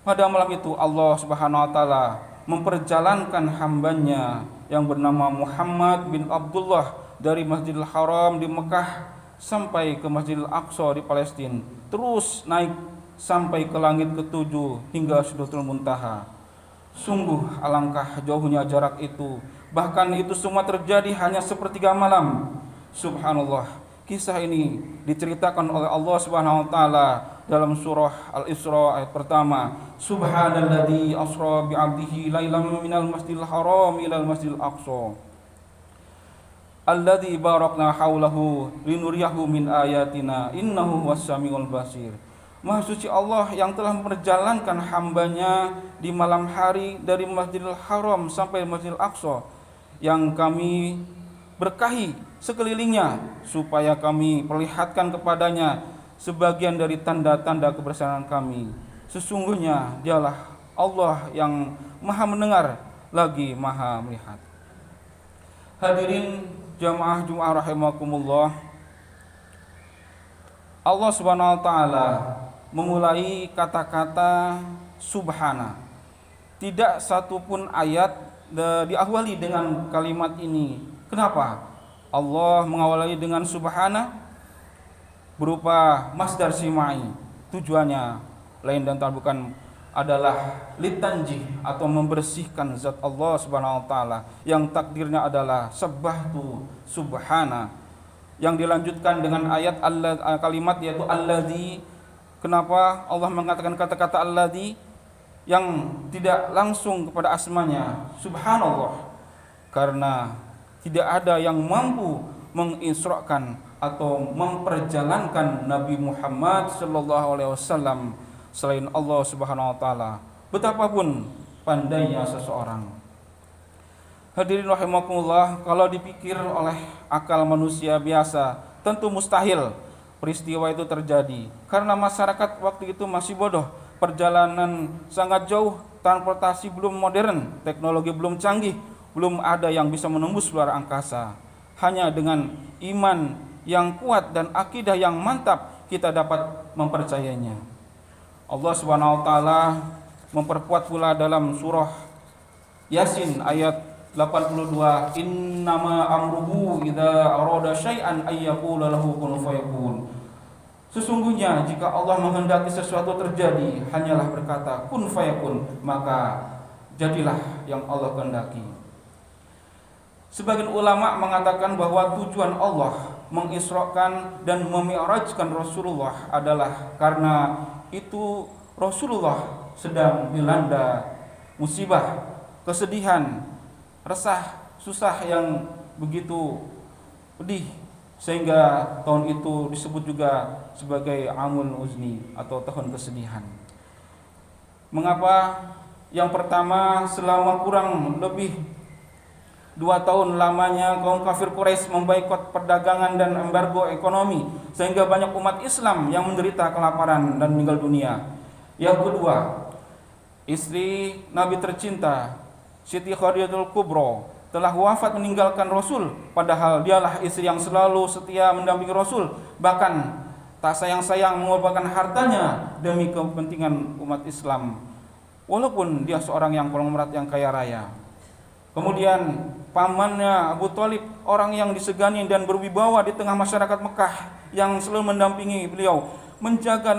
Pada malam itu Allah Subhanahu wa taala memperjalankan hambanya yang bernama Muhammad bin Abdullah dari Masjidil Haram di Mekah sampai ke Masjidil Aqsa di Palestina, terus naik sampai ke langit ketujuh hingga Sidratul Muntaha. Sungguh alangkah jauhnya jarak itu, bahkan itu semua terjadi hanya sepertiga malam. Subhanallah, kisah ini diceritakan oleh Allah Subhanahu wa taala dalam surah Al-Isra ayat pertama. Subhanalladzi asra bi 'abdihi lailan minal masjidil haram ilal masjidil aqsa alladzi barakna haulahu linuriyahu min ayatina innahu huwas samiul basir. Maha suci Allah yang telah memperjalankan hambanya di malam hari dari Masjidil Haram sampai Masjidil Aqsa, yang kami berkahi sekelilingnya supaya kami perlihatkan kepadanya sebagian dari tanda-tanda kebesaran kami. Sesungguhnya dialah Allah yang maha mendengar lagi maha melihat. Hadirin jamaah Jumat rahimakumullah, Allah Subhanahu wa taala memulai kata-kata subhana. Tidak satupun ayat diawali dengan kalimat ini. Kenapa? Allah mengawali dengan subhana berupa masdar simai. Tujuannya lain dan tak bukan adalah litanjih atau membersihkan zat Allah Subhanahu wa taala yang takdirnya adalah sabbahtu subhana, yang dilanjutkan dengan ayat kalimat yaitu alladzi. Kenapa Allah mengatakan kata-kata alladzi yang tidak langsung kepada asmanya subhanallah? Karena tidak ada yang mampu mengisrakan atau memperjalankan Nabi Muhammad sallallahu alaihi wasallam selain Allah Subhanahu wa taala, betapapun pandainya seseorang. Hadirin rahimakumullah, kalau dipikir oleh akal manusia biasa tentu mustahil peristiwa itu terjadi, karena masyarakat waktu itu masih bodoh, perjalanan sangat jauh, transportasi belum modern, teknologi belum canggih, belum ada yang bisa menembus luar angkasa. Hanya dengan iman yang kuat dan akidah yang mantap kita dapat mempercayainya. Allah Subhanahu wa taala memperkuat pula dalam surah Yasin ayat 82, innama amruhu idza arada syai'an ayyaqula lahu kun fayakun. Sesungguhnya jika Allah menghendaki sesuatu terjadi, hanyalah berkata kun fayakun, maka jadilah yang Allah kehendaki. Sebagian ulama mengatakan bahwa tujuan Allah mengisrakan dan memi'rajkan Rasulullah adalah karena itu Rasulullah sedang dilanda musibah, kesedihan, resah, susah yang begitu pedih, sehingga tahun itu disebut juga sebagai Amul Uzni atau tahun kesedihan. Mengapa? Yang pertama, selama kurang lebih 2 tahun lamanya kaum kafir Quraisy memboikot perdagangan dan embargo ekonomi, sehingga banyak umat Islam yang menderita kelaparan dan meninggal dunia. Yang kedua, istri Nabi tercinta Siti Khadijatul Kubra telah wafat meninggalkan Rasul, padahal dialah istri yang selalu setia mendampingi Rasul, bahkan tak sayang-sayang mengorbankan hartanya demi kepentingan umat Islam, walaupun dia seorang yang konglomerat yang kaya raya. Kemudian pamannya Abu Thalib, orang yang disegani dan berwibawa di tengah masyarakat Mekah, yang selalu mendampingi beliau, menjaga